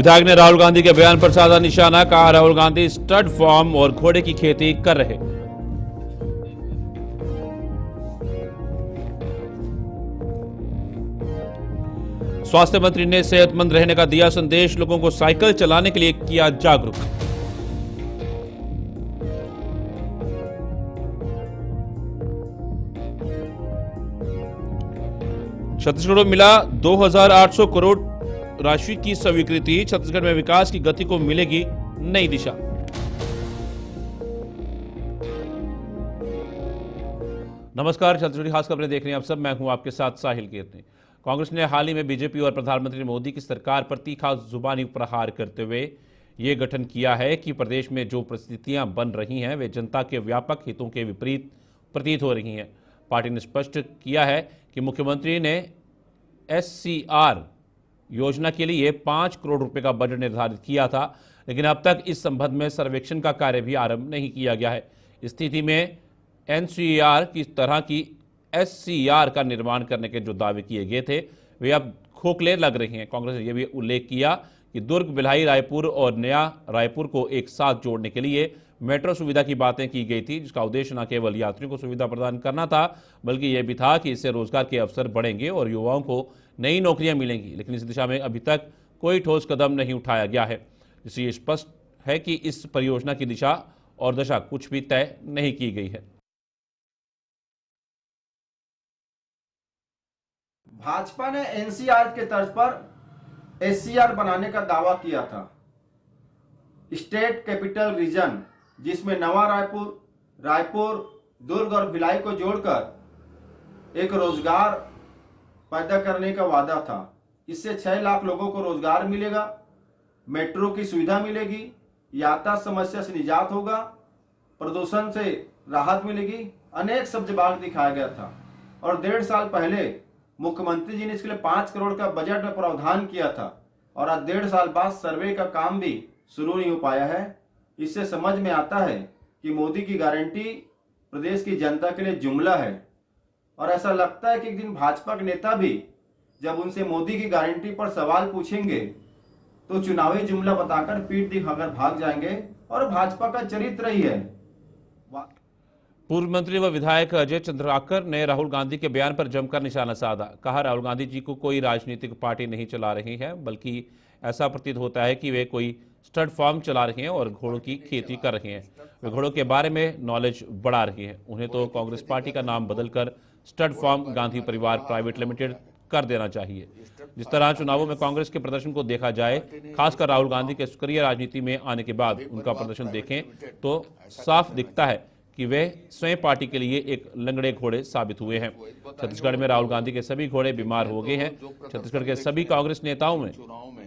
विधायक ने राहुल गांधी के बयान पर साधा निशाना, कहा राहुल गांधी स्टड फार्म और घोड़े की खेती कर रहे। स्वास्थ्य मंत्री ने सेहतमंद रहने का दिया संदेश, लोगों को साइकिल चलाने के लिए किया जागरूक। छत्तीसगढ़ को मिला 2800 करोड़ राशि की स्वीकृति, छत्तीसगढ़ में विकास की गति को मिलेगी नई दिशा। नमस्कार, छत्तीसगढ़ी खास खबरें देख रहे हैं आप सब। मैं हूं आपके साथ साहिल कीर्ति। कांग्रेस ने हाल ही में बीजेपी और प्रधानमंत्री मोदी की सरकार पर तीखा जुबानी प्रहार करते हुए यह गठन किया है कि प्रदेश में जो परिस्थितियां बन रही हैं वे जनता के व्यापक हितों के विपरीत प्रतीत हो रही हैं। पार्टी ने स्पष्ट किया है कि मुख्यमंत्री ने SCR योजना के लिए 5 करोड़ रुपए का बजट निर्धारित किया था, लेकिन अब तक इस संबंध में सर्वेक्षण का कार्य भी आरंभ नहीं किया गया है। इस स्थिति में NCR की तरह की SCR का निर्माण करने के जो दावे किए गए थे वे अब खोखले लग रहे हैं। कांग्रेस ने यह भी उल्लेख किया कि दुर्ग, भिलाई, रायपुर और नया रायपुर को एक साथ जोड़ने के लिए मेट्रो सुविधा की बातें की गई थी, जिसका उद्देश्य न केवल यात्रियों को सुविधा प्रदान करना था बल्कि यह भी था कि इससे रोजगार के अवसर बढ़ेंगे और युवाओं को नई नौकरियां मिलेंगी। लेकिन इस दिशा में अभी तक कोई ठोस कदम नहीं उठाया गया है, जिससे ये स्पष्ट है कि इस परियोजना की दिशा और दशा कुछ भी तय नहीं की गई है। भाजपा ने NCR के तर्ज पर SCR बनाने का दावा किया था। स्टेट कैपिटल रीजन, जिसमें नवा रायपुर, रायपुर, दुर्ग और भिलाई को जोड़कर एक रोजगार पैदा करने का वादा था। इससे 6 लाख लोगों को रोजगार मिलेगा, मेट्रो की सुविधा मिलेगी, यातायात समस्या से निजात होगा, प्रदूषण से राहत मिलेगी, अनेक सब्ज बाग दिखाया गया था। और 1.5 साल पहले मुख्यमंत्री जी ने इसके लिए 5 करोड़ का बजट में प्रावधान किया था और आज 1.5 साल बाद सर्वे का काम भी शुरू नहीं हो पाया है। इससे समझ में आता है कि मोदी की गारंटी प्रदेश की जनता के लिए जुमला है और ऐसा लगता है कि एक दिन भाजपा के नेता भी जब उनसे मोदी की गारंटी पर सवाल पूछेंगे तो चुनावी जुमला बताकर पीठ दिखाकर भाग जाएंगे और भाजपा का चरित्र ही है। पूर्व मंत्री व विधायक अजय चंद्राकर ने राहुल गांधी के बयान पर जमकर निशाना साधा, कहा राहुल गांधी जी को कोई राजनीतिक पार्टी नहीं चला रही है, बल्कि ऐसा प्रतीत होता है कि वे कोई स्टड फार्म चला रहे हैं और घोड़ों की खेती कर रहे हैं। वे घोड़ों के बारे में नॉलेज बढ़ा रहे हैं। उन्हें तो कांग्रेस पार्टी का नाम बदलकर स्टड फार्म गांधी परिवार प्राइवेट लिमिटेड कर देना चाहिए। जिस तरह चुनावों में कांग्रेस के प्रदर्शन को देखा जाए, खासकर राहुल गांधी के सक्रिय राजनीति में आने के बाद उनका प्रदर्शन देखें तो साफ दिखता है कि वे स्वयं पार्टी के लिए एक लंगड़े घोड़े साबित हुए हैं। छत्तीसगढ़ में राहुल गांधी के सभी घोड़े बीमार हो गए हैं। छत्तीसगढ़ के सभी कांग्रेस नेताओं में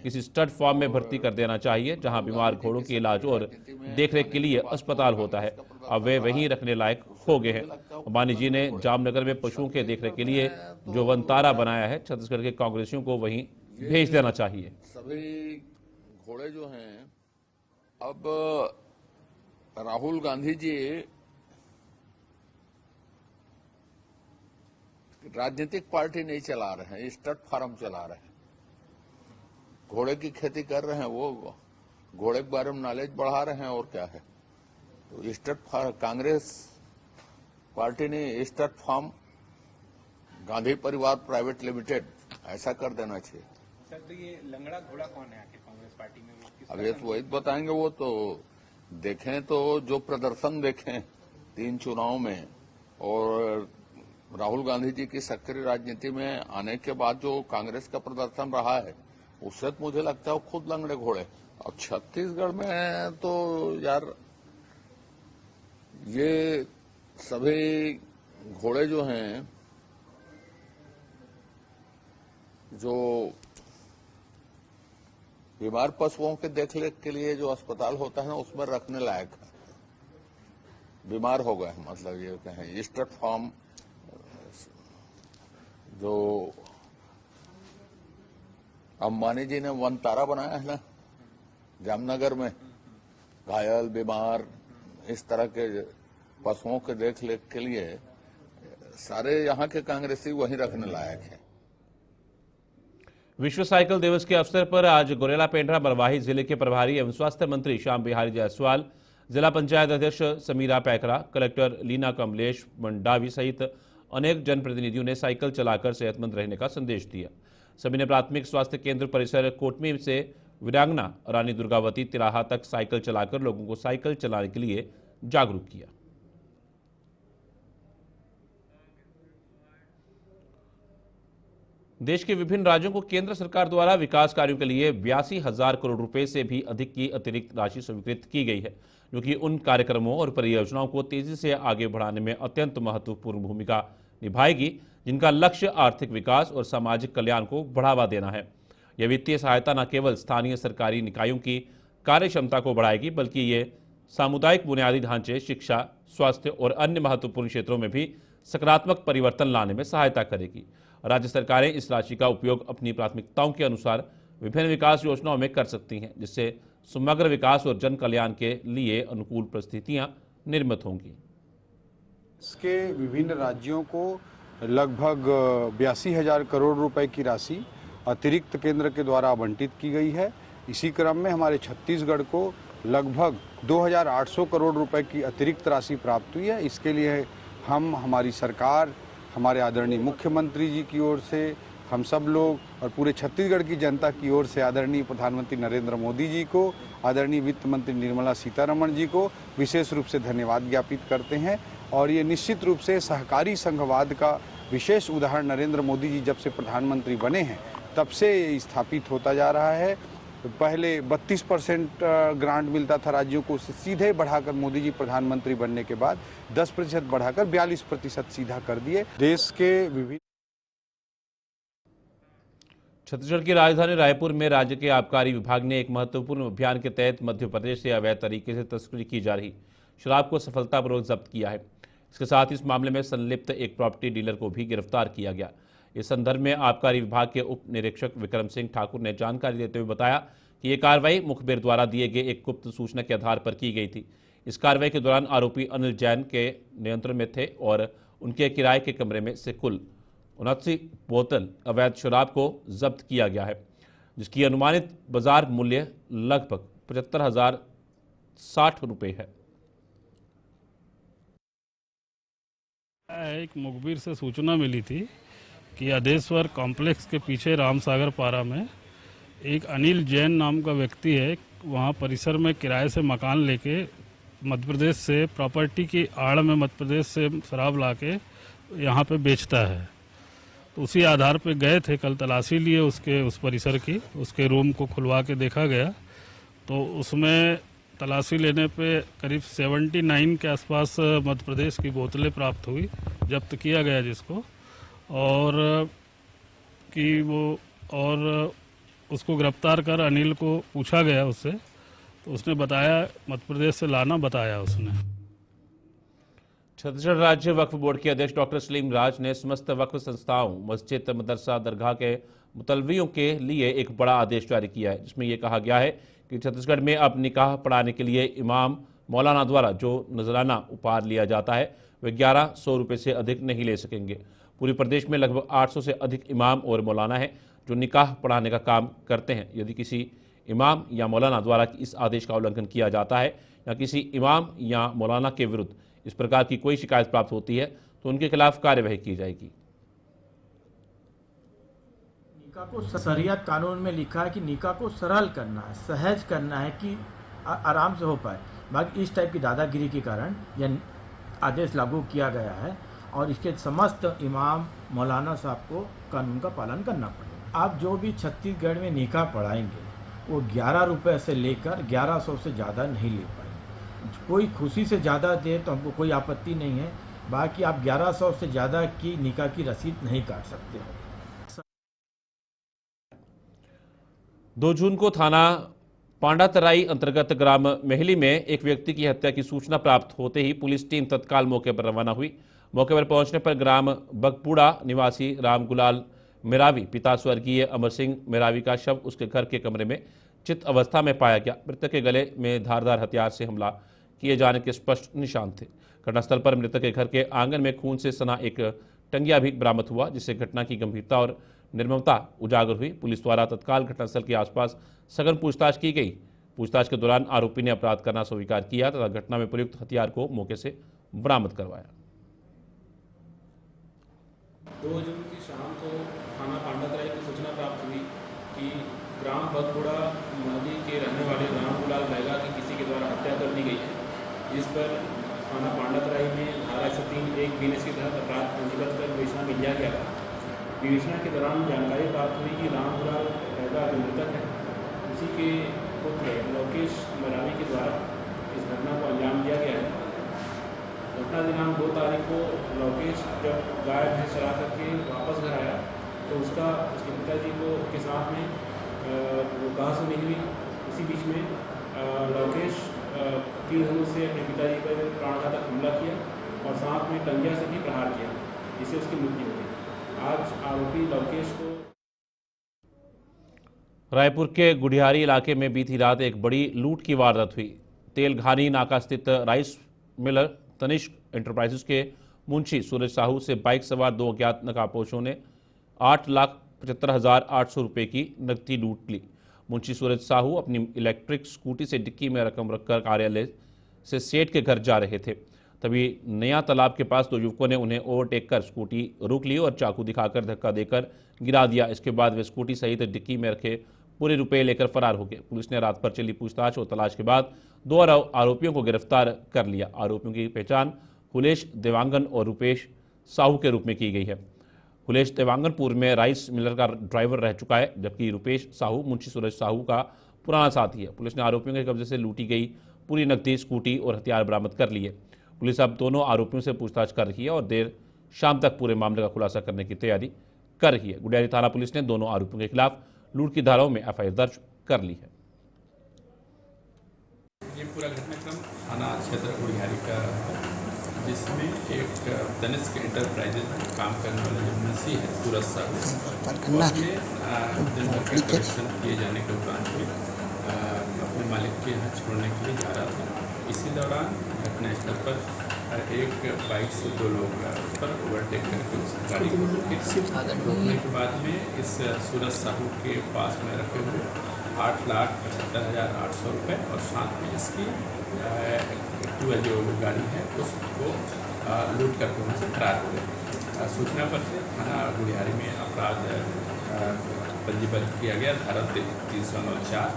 किसी स्टड फार्म में भर्ती कर देना चाहिए, जहां बीमार घोड़ों के इलाज और देखरेख के लिए अस्पताल होता है। अब वे वहीं रखने लायक हो गए हैं। अंबानी जी ने जामनगर में पशुओं के देखरेख के लिए जो वनतारा बनाया है, छत्तीसगढ़ के कांग्रेसियों को वहीं भेज देना चाहिए। सभी घोड़े जो हैं, अब राहुल गांधी जी राजनीतिक पार्टी नहीं चला रहे हैं, स्टड फार्म चला रहे हैं। घोड़े की खेती कर रहे हैं, वो घोड़े के बारे में नॉलेज बढ़ा रहे हैं और क्या है। तो स्टड फार्म, कांग्रेस पार्टी ने स्टड फार्म गांधी परिवार प्राइवेट लिमिटेड ऐसा कर देना चाहिए। सर, तो ये लंगड़ा घोड़ा कौन है आखिर कांग्रेस पार्टी में? अब ये तो वही बताएंगे। वो तो देखें तो जो प्रदर्शन देखें 3 चुनाव में और राहुल गांधी जी की सक्रिय राजनीति में आने के बाद जो कांग्रेस का प्रदर्शन रहा है, उससे तो मुझे लगता है वो खुद लंगड़े घोड़े। अब छत्तीसगढ़ में तो यार ये सभी घोड़े जो हैं, जो बीमार पशुओं के देखरेख के लिए जो अस्पताल होता है ना, उसमें रखने लायक है। बीमार हो गए मतलब ये कहें स्टड फार्म जो अंबानी जी ने वनतारा बनाया है ना जामनगर में, घायल, बीमार, इस तरह के पशुओं के देखरेख के लिए सारे यहाँ के कांग्रेसी वहीं रखने लायक है। विश्व साइकिल दिवस के अवसर पर आज गुरेला पेंड्रा मरवाही जिले के प्रभारी एवं स्वास्थ्य मंत्री श्याम बिहारी जायसवाल, जिला पंचायत अध्यक्ष समीरा पैकरा, कलेक्टर लीना कमलेश मंडावी सहित अनेक जनप्रतिनिधियों ने साइकिल चलाकर सेहतमंद रहने का संदेश दिया। सभी ने प्राथमिक स्वास्थ्य केंद्र परिसर कोटमी से वीरांगना रानी दुर्गावती तिराहा तक साइकिल चलाकर लोगों को साइकिल चलाने के लिए जागरूक किया। देश के विभिन्न राज्यों को केंद्र सरकार द्वारा विकास कार्यों के लिए 82,000 करोड़ रुपए से भी अधिक की अतिरिक्त राशि स्वीकृत की गई है, जो कि उन कार्यक्रमों और परियोजनाओं को तेजी से आगे बढ़ाने में अत्यंत महत्वपूर्ण भूमिका निभाएगी, जिनका लक्ष्य आर्थिक विकास और सामाजिक कल्याण को बढ़ावा देना है। यह वित्तीय सहायता न केवल स्थानीय सरकारी निकायों की कार्य क्षमता को बढ़ाएगी, बल्कि ये सामुदायिक बुनियादी ढांचे, शिक्षा, स्वास्थ्य और अन्य महत्वपूर्ण क्षेत्रों में भी सकारात्मक परिवर्तन लाने में सहायता करेगी। राज्य सरकारें इस राशि का उपयोग अपनी प्राथमिकताओं के अनुसार विभिन्न विकास योजनाओं में कर सकती हैं, जिससे समग्र विकास और जन कल्याण के लिए अनुकूल परिस्थितियां निर्मित होंगी। इसके विभिन्न राज्यों को लगभग 82,000 करोड़ रुपए की राशि अतिरिक्त केंद्र के द्वारा आवंटित की गई है। इसी क्रम में हमारे छत्तीसगढ़ को लगभग 2,800 करोड़ रुपए की अतिरिक्त राशि प्राप्त हुई है। इसके लिए हम, हमारी सरकार, हमारे आदरणीय मुख्यमंत्री जी की ओर से, हम सब लोग और पूरे छत्तीसगढ़ की जनता की ओर से आदरणीय प्रधानमंत्री नरेंद्र मोदी जी को, आदरणीय वित्त मंत्री निर्मला सीतारमण जी को विशेष रूप से धन्यवाद ज्ञापित करते हैं। और ये निश्चित रूप से सहकारी संघवाद का विशेष उदाहरण नरेंद्र मोदी जी जब से प्रधानमंत्री बने हैं तब से ये स्थापित होता जा रहा है। पहले 32% ग्रांट मिलता था राज्यों को, उससे सीधे बढ़ाकर मोदी जी प्रधानमंत्री बनने के बाद 10% बढ़ाकर 42% सीधा कर दिए। देश के विभिन्न छत्तीसगढ़ की राजधानी रायपुर में राज्य के आबकारी विभाग ने एक महत्वपूर्ण अभियान के तहत मध्य प्रदेश से अवैध तरीके से तस्करी की जा रही शराब को सफलतापूर्वक जब्त किया है। इसके साथ ही इस मामले में संलिप्त एक प्रॉपर्टी डीलर को भी गिरफ्तार किया गया। इस संदर्भ में आबकारी विभाग के उप निरीक्षक विक्रम सिंह ठाकुर ने जानकारी देते हुए बताया कि ये कार्रवाई मुखबिर द्वारा दिए गए एक गुप्त सूचना के आधार पर की गई थी। इस कार्रवाई के दौरान आरोपी अनिल जैन के नियंत्रण में थे और उनके किराए के कमरे में से कुल 79 बोतल अवैध शराब को जब्त किया गया है, जिसकी अनुमानित बाजार मूल्य लगभग 75,060 रुपये है। एक मुखबिर से सूचना मिली थी कि आदेश्वर कॉम्प्लेक्स के पीछे रामसागर पारा में एक अनिल जैन नाम का व्यक्ति है, वहाँ परिसर में किराए से मकान लेके मध्य प्रदेश से प्रॉपर्टी की आड़ में मध्य प्रदेश से शराब लाके यहाँ पे बेचता है। तो उसी आधार पे गए थे, कल तलाशी लिए उस परिसर की, उसके रूम को खुलवा के देखा गया तो उसमें तलाशी लेने पे करीब 79 के आसपास मध्य प्रदेश की बोतलें प्राप्त हुई, जब्त किया गया जिसको, और उसको गिरफ्तार कर अनिल को पूछा गया उससे, तो उसने बताया मध्य प्रदेश से लाना बताया उसने। छत्तीसगढ़ राज्य वक्फ बोर्ड के अध्यक्ष डॉक्टर सलीम राज ने समस्त वक्फ संस्थाओं, मस्जिद, मदरसा, दरगाह के मुतलवियों के लिए एक बड़ा आदेश जारी किया है, जिसमें यह कहा गया है कि छत्तीसगढ़ में अब निकाह पढ़ाने के लिए इमाम मौलाना द्वारा जो नजराना उपहार लिया जाता है वह 1100 रुपये से अधिक नहीं ले सकेंगे। पूरे प्रदेश में लगभग 800 से अधिक इमाम और मौलाना हैं जो निकाह पढ़ाने का काम करते हैं। यदि किसी इमाम या मौलाना द्वारा इस आदेश का उल्लंघन किया जाता है या किसी इमाम या मौलाना के विरुद्ध इस प्रकार की कोई शिकायत प्राप्त होती है तो उनके खिलाफ कार्यवाही की जाएगी। निकाह को शरीयत कानून में लिखा है कि निकाह को सरल करना है, सहज करना है कि आराम से हो पाए। बाकी इस टाइप की दादागिरी के कारण यह आदेश लागू किया गया है और इसके समस्त इमाम मौलाना साहब को कानून का पालन करना पड़ेगा। आप जो भी छत्तीसगढ़ में निकाह पढ़ाएंगे वो 11 रुपये से लेकर 1100 से ज़्यादा नहीं ले पाएंगे। कोई खुशी से ज़्यादा दे तो हमको कोई आपत्ति नहीं है, बाकी आप 1100 से ज़्यादा की निकाह की रसीद नहीं काट सकते हो। 2 जून को थाना पांडातराई अंतर्गत ग्राम मेहली में एक व्यक्ति की हत्या की सूचना प्राप्त होते ही पुलिस टीम तत्काल मौके पर रवाना हुई। मौके पर पहुंचने पर ग्राम बगपुड़ा निवासी रामगुलाल मेरावी पिता स्वर्गीय अमर सिंह मेरावी का शव उसके घर के कमरे में चित अवस्था में पाया गया। मृतक के गले में धारदार हथियार से हमला किए जाने के स्पष्ट निशान थे। घटनास्थल पर मृतक के घर के आंगन में खून से सना एक टंगिया भी बरामद हुआ, जिससे घटना की गंभीरता और निर्ममता उजागर हुई। पुलिस द्वारा तत्काल घटनास्थल के आसपास सघन पूछताछ की गई। पूछताछ के दौरान आरोपी ने अपराध करना स्वीकार किया तथा घटना में प्रयुक्त हथियार को मौके से बरामद करवाया। 2 जून की शाम को थाना पांडातराई की सूचना प्राप्त हुई कि ग्राम भगपुड़ा महली के रहने वाले रामगुलाल बैगा की किसी के द्वारा हत्या कर दी गई है, जिस पर थाना पांडातराई में धारा 103(1) बीएनएस के तहत अपराध पंजीबद्ध कर विवेचना में लिया गया था। विवेचना के दौरान जानकारी प्राप्त हुई कि रामगुलाल बैगा जो मृतक है, उसी के पुत्र लोकेश मरावी के द्वारा इस घटना को अंजाम दिया गया है। घटना दिनांक 2 तारीख को लोकेश जब गाय भैंस चरा करके वापस घर आया तो उसके पिताजी को के साथ में कहा सुनी हुई। इसी बीच में लोकेश तीर धनुष से अपने पिताजी पर प्राणघातक हमला किया और साथ में टंगिया से भी प्रहार किया, जिससे उसकी मृत्यु हो गई। आज आरोपी लोकेश को रायपुर के गुढ़ियारी इलाके में बीती रात एक बड़ी लूट की वारदात हुई। तेलघानी नाका स्थित राइस मिलर तनिष्क एंटरप्राइजेस के मुंशी सूरज साहू से बाइक सवार 2 अज्ञात नकाबपोशों ने 8,75,800 रुपये की नकदी लूट ली। मुंशी सूरज साहू अपनी इलेक्ट्रिक स्कूटी से डिक्की में रकम रखकर कार्यालय से सेठ के घर जा रहे थे। तभी नया तालाब के पास 2 युवकों ने उन्हें ओवरटेक कर स्कूटी रोक ली और चाकू दिखाकर धक्का देकर गिरा दिया। इसके बाद वे स्कूटी सहित डिक्की में रखे पूरे रुपए लेकर फरार हो गए। पुलिस ने रात भर चली पूछताछ और तलाश के बाद 2 आरोपियों को गिरफ्तार कर लिया। आरोपियों की पहचान हुलेश देवांगन और रुपेश साहू के रूप में की गई है। हुलेश देवांगन पूर्व में राइस मिलर का ड्राइवर रह चुका है, जबकि रुपेश साहू मुंशी सूरज साहू का पुराना साथी है। पुलिस ने आरोपियों के कब्जे से लूटी गई पूरी नकदी, स्कूटी और हथियार बरामद कर लिए। पुलिस अब दोनों आरोपियों से पूछताछ कर रही है और देर शाम तक पूरे मामले का खुलासा करने की तैयारी कर रही है। गुढ़ियारी थाना पुलिस ने दोनों आरोपियों के खिलाफ लूट की धाराओं में एफआईआर दर्ज कर ली है। ये पूरा घटनाक्रम थाना क्षेत्र गुढ़ियारी का है, जिसमें एक तनिष्क एंटरप्राइजेज में काम करने वाला जो मुंशी है सूरज साहू, दिन भर का कलेक्शन किए जाने के उपरांत में अपने मालिक के यहाँ छोड़ने के लिए जा रहा था। इसी दौरान घटनास्थल पर एक बाइक से 2 लोग उस पर ओवरटेक करके उस गाड़ी को रोकने के बाद में इस सूरज साहू के पास में रखे हुए 8,75,800 रुपये और साथ में इसकी एक्टिवा जो गाड़ी है उसको लूट करके वहाँ से फरार हो गए। सूचना पर से थाना गुढ़ियारी में अपराध पंजीबद्ध किया गया। धारा 309(4),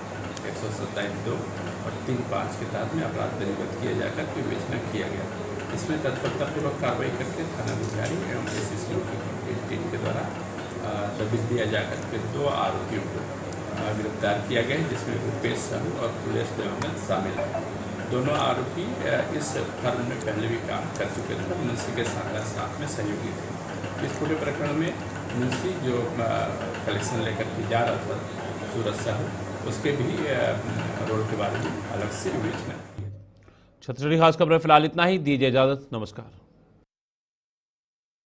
127(2) और 3(5) के तहत में अपराध पंजीबद्ध किया जाकर विवेचना किया गया। इसमें तत्परतापूर्वक कार्रवाई करके थाना गुढ़ियारी एवं एसएसयू की टीम के द्वारा दबिश दिया जाकर के 2 आरोपियों को गिरफ्तार किया गया है, जिसमें रुपेश साहू और हुलेश देवांगन शामिल हैं। दोनों आरोपी इस फर्म में पहले भी काम कर चुके थे, मुंशी के साथ में सहयोगी थे। इस पूरे प्रकरण में मुंशी जो कलेक्शन लेकर के जा रहा था सूरज साहू, उसके भी रोल के बारे में अलग से विवेचना की है। छत्तीसगढ़ी खास खबरें फिलहाल इतना ही। दीजिए इजाजत, नमस्कार।